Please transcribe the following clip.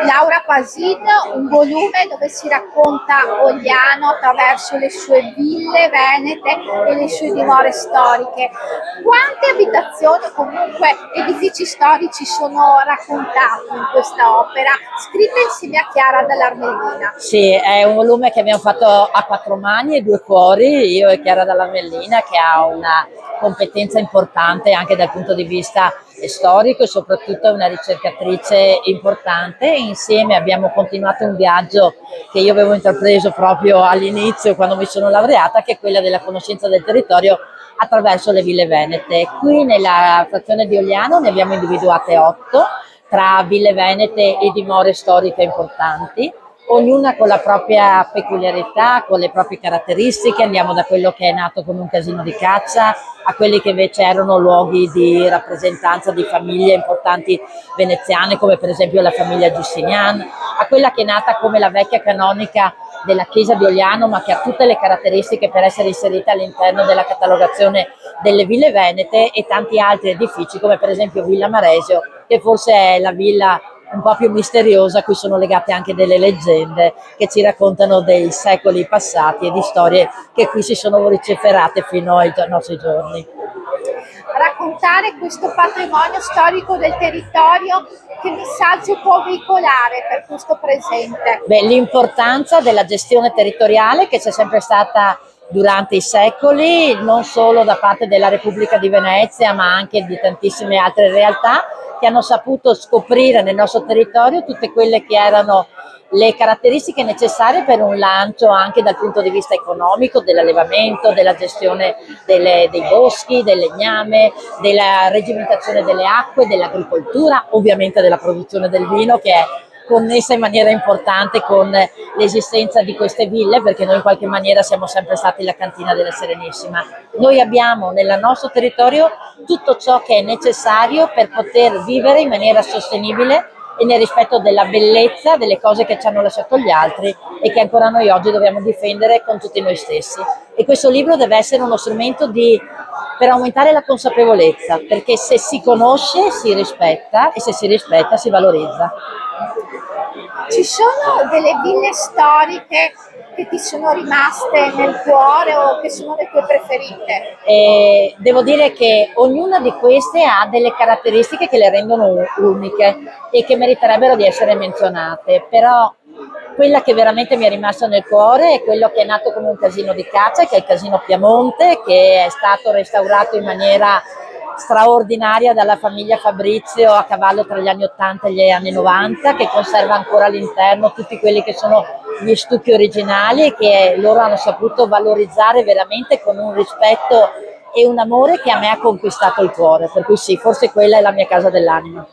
Laura Pasin, un volume dove si racconta Ogliano attraverso le sue ville venete e le sue dimore storiche. Quante abitazioni, comunque edifici storici, sono raccontati in questa opera, scritta insieme a Chiara Dall'Armellina? Sì, è un volume che abbiamo fatto a quattro mani e due cuori, io e Chiara Dall'Armellina, che ha una competenza importante anche dal punto di vista storico e soprattutto è una ricercatrice importante. Insieme abbiamo continuato un viaggio che io avevo intrapreso proprio all'inizio quando mi sono laureata, che è quella della conoscenza del territorio attraverso le ville venete. Qui nella frazione di Ogliano ne abbiamo individuate 8 tra ville venete e dimore storiche importanti, ognuna con la propria peculiarità, con le proprie caratteristiche. Andiamo da quello che è nato come un casino di caccia a quelli che invece erano luoghi di rappresentanza di famiglie importanti veneziane, come per esempio la famiglia Giustinian, a quella che è nata come la vecchia canonica della chiesa di Ogliano, ma che ha tutte le caratteristiche per essere inserita all'interno della catalogazione delle ville venete, e tanti altri edifici come per esempio Villa Maresio, che forse è la villa un po' più misteriosa, a cui sono legate anche delle leggende che ci raccontano dei secoli passati e di storie che qui si sono vociferate fino ai nostri giorni. Raccontare questo patrimonio storico del territorio, che messaggio può veicolare per questo presente? Beh, l'importanza della gestione territoriale che c'è sempre stata durante i secoli, non solo da parte della Repubblica di Venezia, ma anche di tantissime altre realtà che hanno saputo scoprire nel nostro territorio tutte quelle che erano le caratteristiche necessarie per un lancio anche dal punto di vista economico, dell'allevamento, della gestione dei boschi, del legname, della regimentazione delle acque, dell'agricoltura, ovviamente della produzione del vino, che è connessa in maniera importante con l'esistenza di queste ville, perché noi in qualche maniera siamo sempre stati la cantina della Serenissima. Noi abbiamo nel nostro territorio tutto ciò che è necessario per poter vivere in maniera sostenibile e nel rispetto della bellezza delle cose che ci hanno lasciato gli altri e che ancora noi oggi dobbiamo difendere con tutti noi stessi. E questo libro deve essere uno strumento per aumentare la consapevolezza, perché se si conosce si rispetta e se si rispetta si valorizza. Ci sono delle ville storiche che ti sono rimaste nel cuore o che sono le tue preferite? E devo dire che ognuna di queste ha delle caratteristiche che le rendono uniche e che meriterebbero di essere menzionate, però quella che veramente mi è rimasta nel cuore è quello che è nato come un casino di caccia, che è il Casino Piamonte, che è stato restaurato in maniera straordinaria dalla famiglia Fabrizio a cavallo tra gli anni 80 e gli anni 90, che conserva ancora all'interno tutti quelli che sono gli stucchi originali, che loro hanno saputo valorizzare veramente con un rispetto e un amore che a me ha conquistato il cuore, per cui sì, forse quella è la mia casa dell'anima.